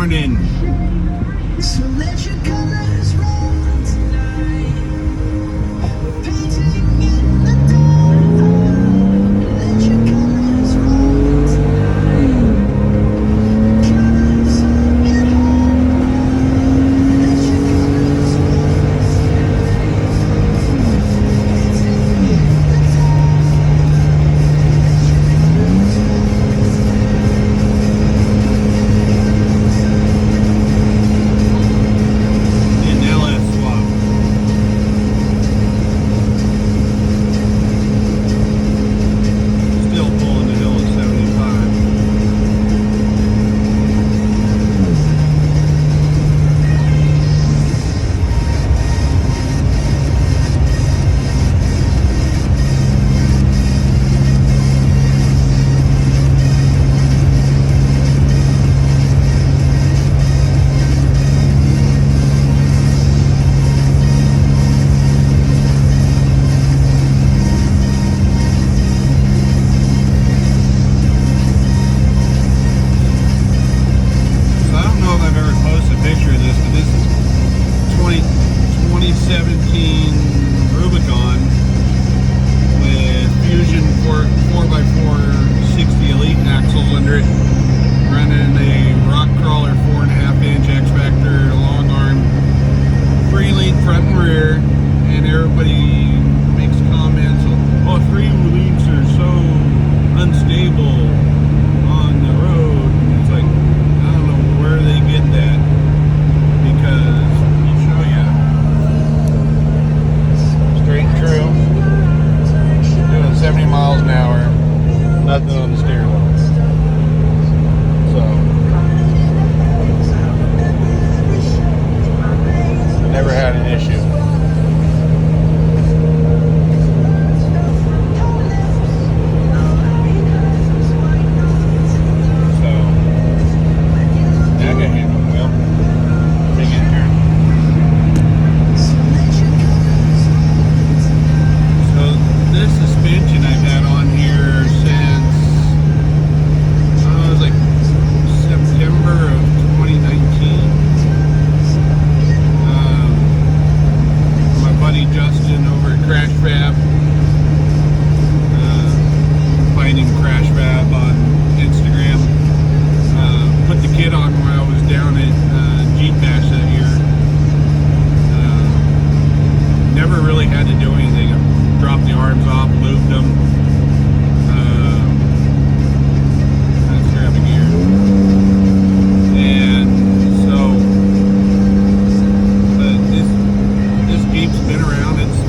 morning. So let your colors run tonight. We're painting in the dark. Let your colors run tonight. Colors of your heart. Let your colors run tonight. Painting in the dark. Let your colors In LS swap. Still pulling the hill at 75. So I don't know if I've ever posted a picture of this, but this is 2017 Rubicon with Fusion 4x4 60 Elite axles under it, running a rock crawler 4.5-inch X-Factor long arm, free-lead front and rear, and everybody makes comments, oh, free-leads are so unstable on the road. It's like, I don't know where they get that, because I'll show you. Straight and true, doing 70 miles an hour, nothing on the steering wheel. So, never had an issue. So, now I got hand on the wheel. Big in turn. So, this suspension I've had on here since, it was like September of 2019. My buddy Justin over at Crash Fab, finding Crash Fab on Instagram, put the kit on while I was down at Jeep Bash that year. Never really had to do anything. I dropped the arms off, lubed them. Let's grab a gear. And so, but this Jeep's been around. It's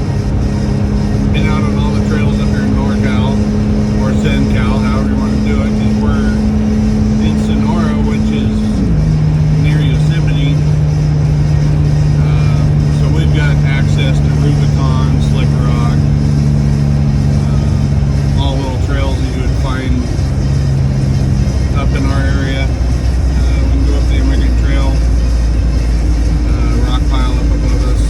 been out on all the trails up here in NorCal or SenCal, however you want to do it, because we're in Sonora, which is near Yosemite. So we've got access to Rubicon, Slick Rock, all little trails that you would find up in our area. We can go up the Immigrant Trail, rock pile up above us,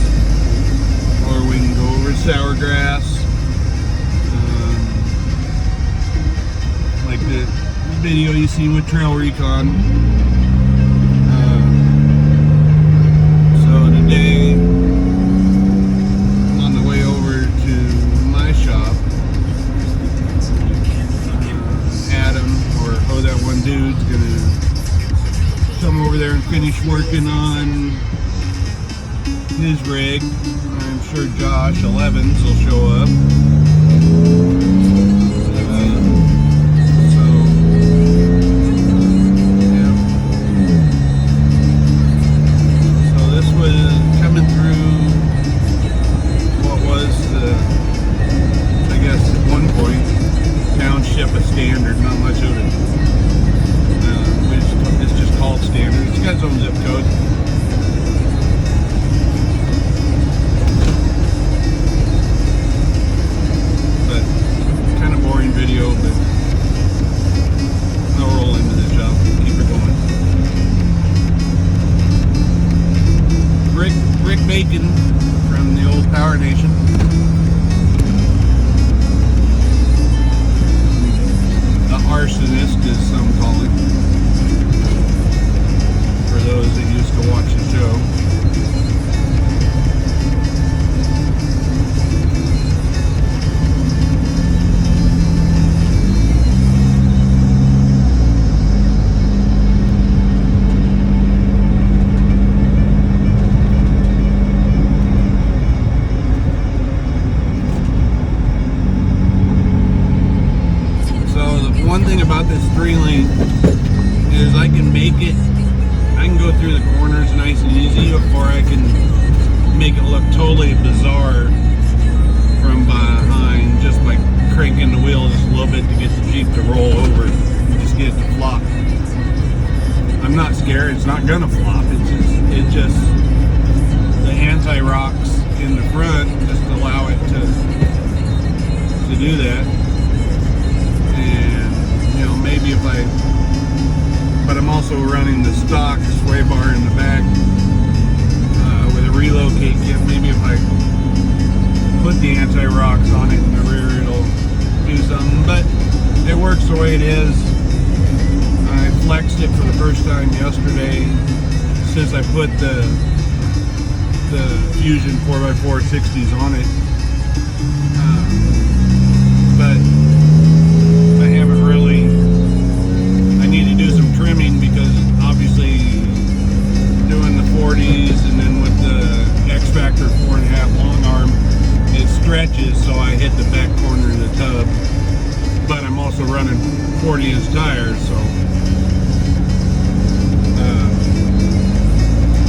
or we can go over to Sourgrass, like the video you see with Trail Recon. So today, on the way over to my shop, Adam, or that one dude's gonna come over there and finish working on his rig. I'm sure Josh 11s will show up. So, yeah. So this was coming through what was, I guess at one point, township of Standard, not much of it. It's just called Standard. It's got its own zip code. 3-link is I can go through the corners nice and easy, or I can make it look totally bizarre from behind just by cranking the wheel just a little bit to get the Jeep to roll over, just get it to flop. I'm not scared, it's not gonna flop, it's just the anti-rocks in the front just allow it to do that. And maybe but I'm also running the stock sway bar in the back with a relocate kit. Maybe if I put the anti-rocks on it in the rear, it'll do something, but it works the way it is. I flexed it for the first time yesterday since I put the Fusion 4x4 60s on it, but I haven't really. I need to do some trimming because obviously doing the 40s and then with the X Factor 4.5 long arm, it stretches, so I hit the back corner of the tub. But I'm also running 40-inch tires, so.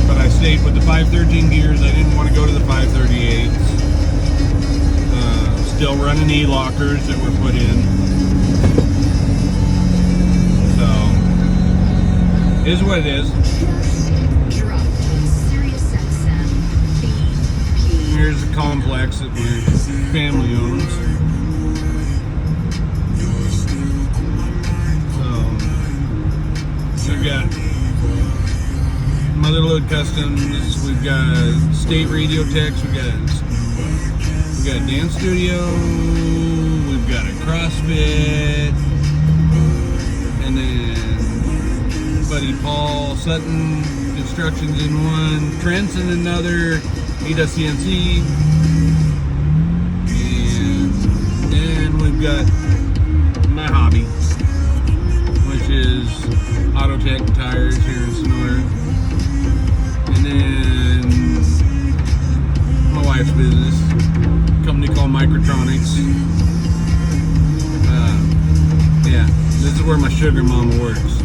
But I stayed with the 513 gears. I didn't want to go to the 538s. Still running E-lockers that were put in. So, is what it is. Here's a complex that my family owns. So, we've got Motherload Customs, we've got State Radio Techs, we've got Dance Studio, we've got a CrossFit, and then buddy Paul Sutton Constructions in one, Trent's in another, he does CNC, and then we've got my hobby, which is Autotech Tires here in Sonora. And then my wife's business, a company called Microtronics. Yeah, this is where my sugar mama works.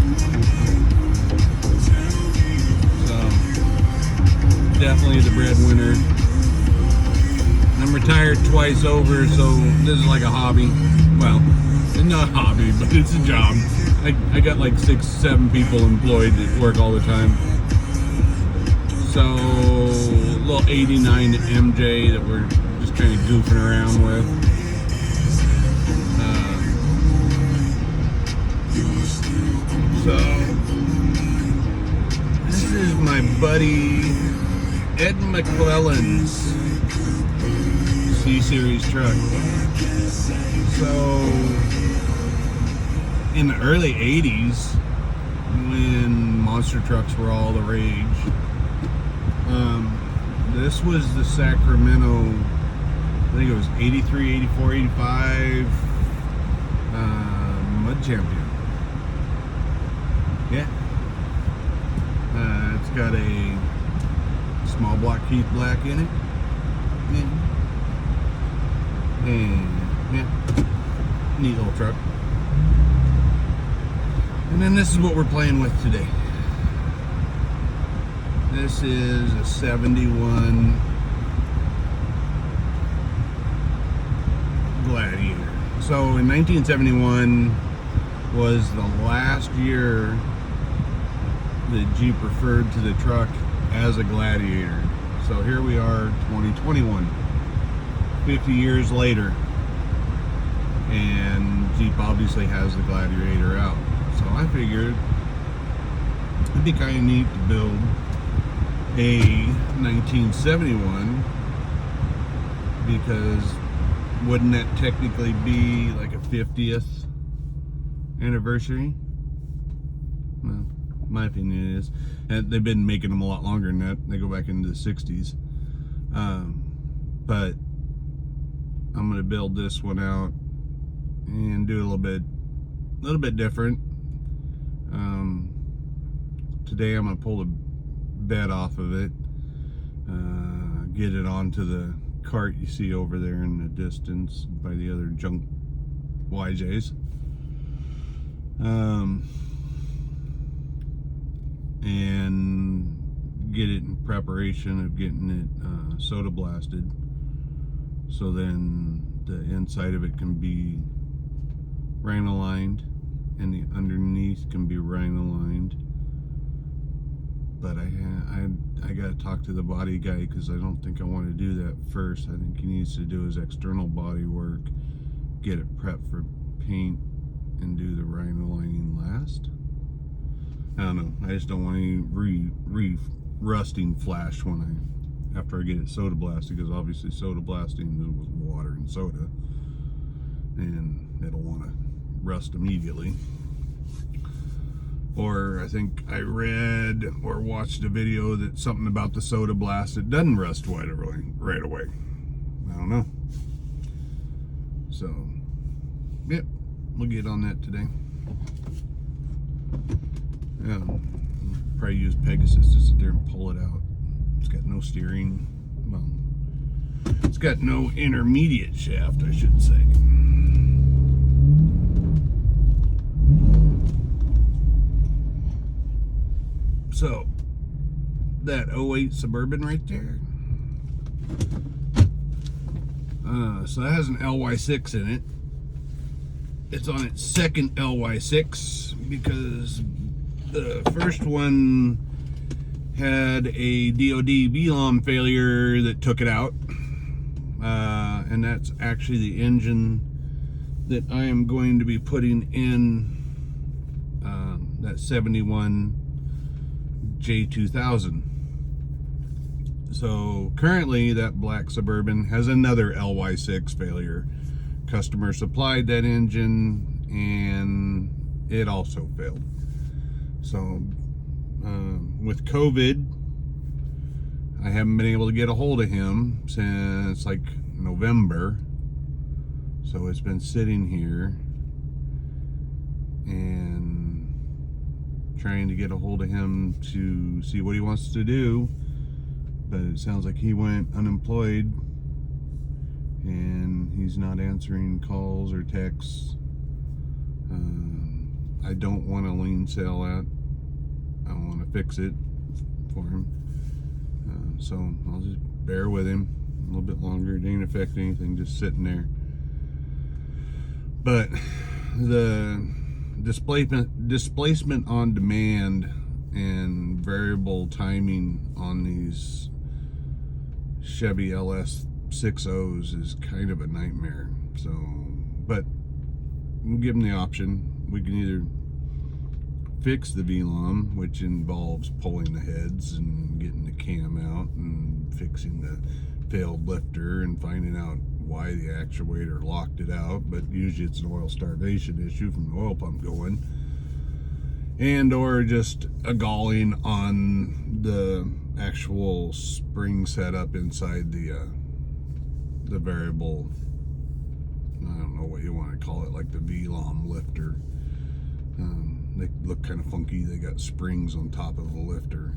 So, definitely the breadwinner. I'm retired twice over, so this is like a hobby. Well, it's not a hobby, but it's a job. I got like 6-7 people employed that work all the time. So, a little 89 MJ that we're just kind of goofing around with. So, this is my buddy Ed McClellan's C-Series truck. So, in the early 80s, when monster trucks were all the rage, this was the Sacramento, I think it was 83, 84, 85 Mud Champion. Yeah. It's got a small block Keith Black in it. And yeah, neat little truck. And then this is what we're playing with today. This is a 71 Gladiator. So in 1971 was the last year that Jeep referred to the truck as a Gladiator. So here we are, 2021, 50 years later, and Jeep obviously has the Gladiator out. So I figured it'd be kind of neat to build a 1971, because wouldn't that technically be like a 50th anniversary? Well, my opinion is, and they've been making them a lot longer than that. They go back into the 60s. But I'm gonna build this one out and do a little bit different. Today I'm gonna pull the bed off of it, get it onto the cart you see over there in the distance by the other junk YJs. And get it in preparation of getting it soda blasted, so then the inside of it can be rhino lined and the underneath can be rhino lined. But I got to talk to the body guy, because I don't think I want to do that first. I think he needs to do his external body work, get it prepped for paint, and do the rhino lining last. I don't know. I just don't want any rusting flash after I get it soda blasted, because obviously soda blasting is with water and soda, and it'll want to rust immediately. Or I think I read or watched a video that something about the soda blast, it doesn't rust right away. I don't know. So, yep, we'll get on that today. Yeah, probably use Pegasus to sit there and pull it out. It's got no steering. Well, it's got no intermediate shaft, I should say. So, that 08 Suburban right there. So that has an LY6 in it. It's on its second LY6, because the first one had a DOD VLOM failure that took it out. And that's actually the engine that I am going to be putting in that 71 J2000. So currently that black Suburban has another LY6 failure. Customer supplied that engine and it also failed. So with COVID, I haven't been able to get a hold of him since like November. So it's been sitting here and trying to get a hold of him to see what he wants to do. But it sounds like he went unemployed and he's not answering calls or texts. I don't want to lien sale that. I want to fix it for him. So I'll just bear with him a little bit longer. It ain't affect anything, just sitting there. But the displacement on demand and variable timing on these Chevy LS 6.0s is kind of a nightmare. So, but we'll give them the option. We can either fix the VLOM, which involves pulling the heads and getting the cam out and fixing the failed lifter and finding out why the actuator locked it out, but usually it's an oil starvation issue from the oil pump going, and or just a galling on the actual spring setup inside the variable, I don't know what you want to call it, like the VLOM lifter. They look kind of funky. They got springs on top of the lifter.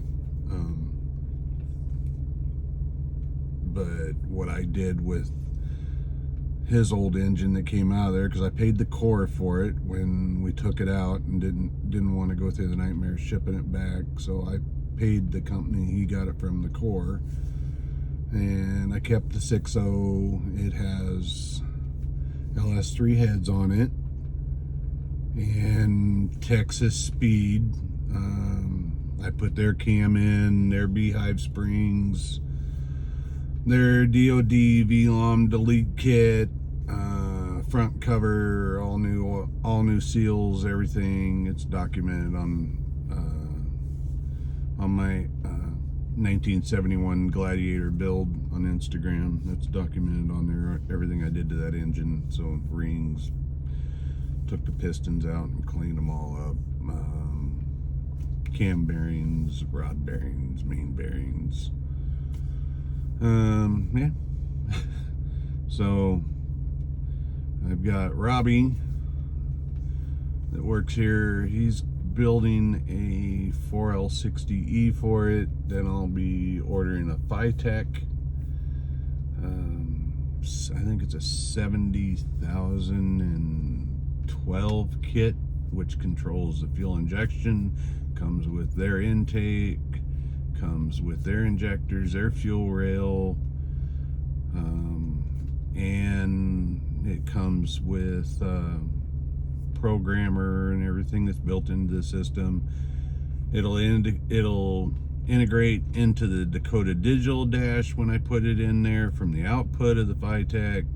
But what I did with his old engine that came out of there, because I paid the core for it when we took it out and didn't want to go through the nightmare shipping it back, so I paid the company he got it from the core, and I kept the 6.0. It has LS3 heads on it and Texas speed. I put their cam in, their beehive springs, their DOD VLOM delete kit, front cover, all new seals, everything. It's documented on my 1971 Gladiator build on Instagram. That's documented on there, everything I did to that engine. So rings, took the pistons out and cleaned them all up. Cam bearings, rod bearings, main bearings. Yeah. So I've got Robbie that works here. He's building a 4L60E for it. Then I'll be ordering a Phytech. I think it's a 70,012 kit which controls the fuel injection, comes with their intake, comes with their injectors, their fuel rail, and it comes with programmer and everything that's built into the system. It'll integrate into the Dakota digital dash when I put it in there from the output of the FiTech,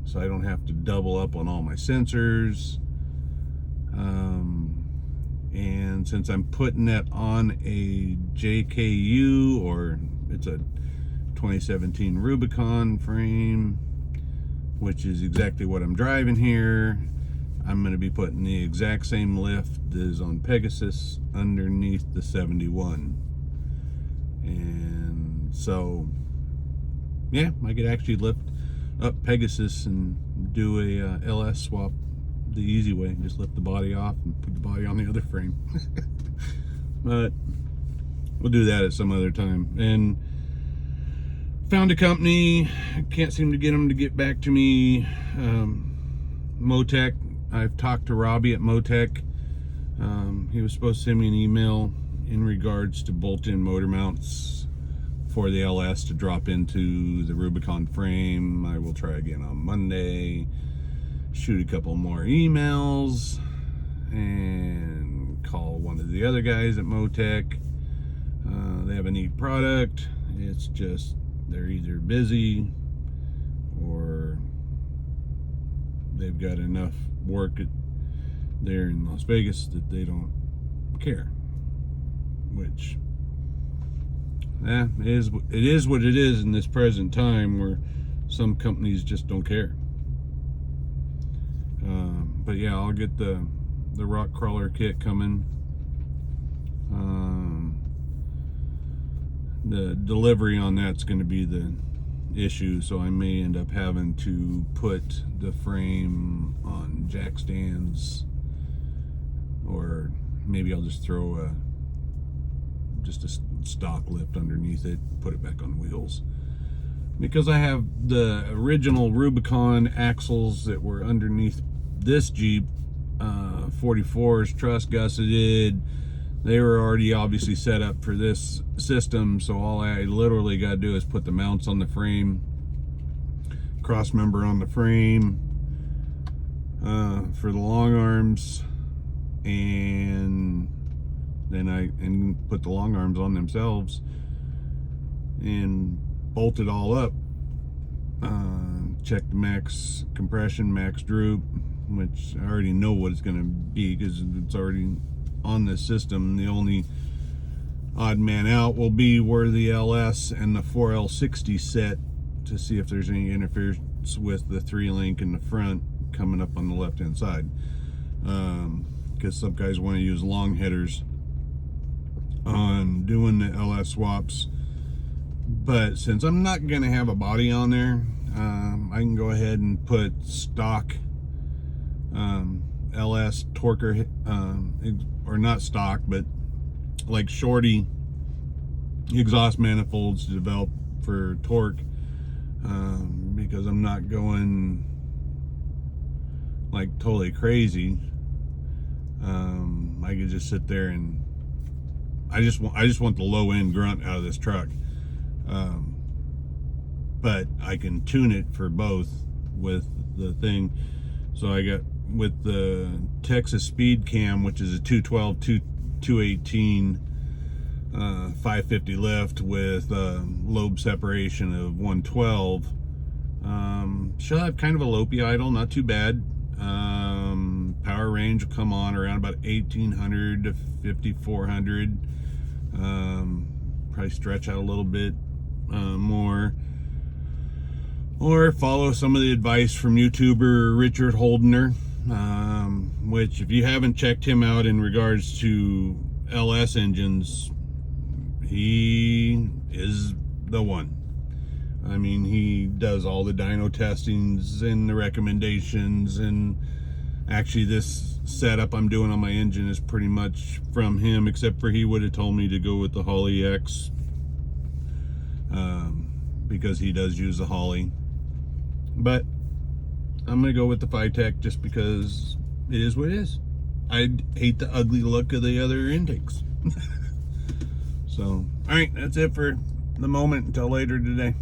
so I don't have to double up on all my sensors. And since I'm putting that on a JKU, or it's a 2017 Rubicon frame, which is exactly what I'm driving here, I'm going to be putting the exact same lift as on Pegasus underneath the 71. And so, yeah, I could actually lift up Pegasus and do a LS swap the easy way. Just lift the body off and put the body on the other frame. But we'll do that at some other time. And found a company, can't seem to get them to get back to me. Motec, I've talked to Robbie at Motec. He was supposed to send me an email in regards to bolt-in motor mounts for the LS to drop into the Rubicon frame. I will try again on Monday, shoot a couple more emails, and call one of the other guys at Motec. They have a neat product. It's just they're either busy or they've got enough work there in Las Vegas that they don't care, which it is what it is in this present time, where some companies just don't care. But yeah, I'll get the rock crawler kit coming. The delivery on that's going to be the issue, so I may end up having to put the frame on jack stands, or maybe I'll just throw just a stock lift underneath it, put it back on wheels, because I have the original Rubicon axles that were underneath this Jeep 44s, truss gusseted. They were already obviously set up for this system, so all I literally got to do is put the mounts on the frame, cross member on the frame for the long arms, and then I put the long arms on themselves and bolt it all up. Check the max compression, max droop, which I already know what it's going to be because it's already on this system. The only odd man out will be where the LS and the 4L60 set, to see if there's any interference with the 3-link in the front coming up on the left hand side, because some guys want to use long headers on doing the LS swaps. But since I'm not going to have a body on there, I can go ahead and put stock LS torquer, or not stock, but like shorty exhaust manifolds to develop for torque, because I'm not going like totally crazy. I could just sit there and I just want the low end grunt out of this truck, but I can tune it for both with the thing. So I got with the Texas Speed Cam, which is a 212 218 550 lift with lobe separation of 112. She'll have kind of a lopey idle, not too bad. Power range will come on around about 1800 to 5400. Probably stretch out a little bit more, or follow some of the advice from YouTuber Richard Holdener, which, if you haven't checked him out in regards to LS engines, he is the one. I mean, he does all the dyno testings and the recommendations, and actually this setup I'm doing on my engine is pretty much from him, except for he would have told me to go with the Holley X, because he does use the Holley. But I'm gonna go with the FiTech just because it is what it is. I hate the ugly look of the other intakes. So, all right, that's it for the moment until later today.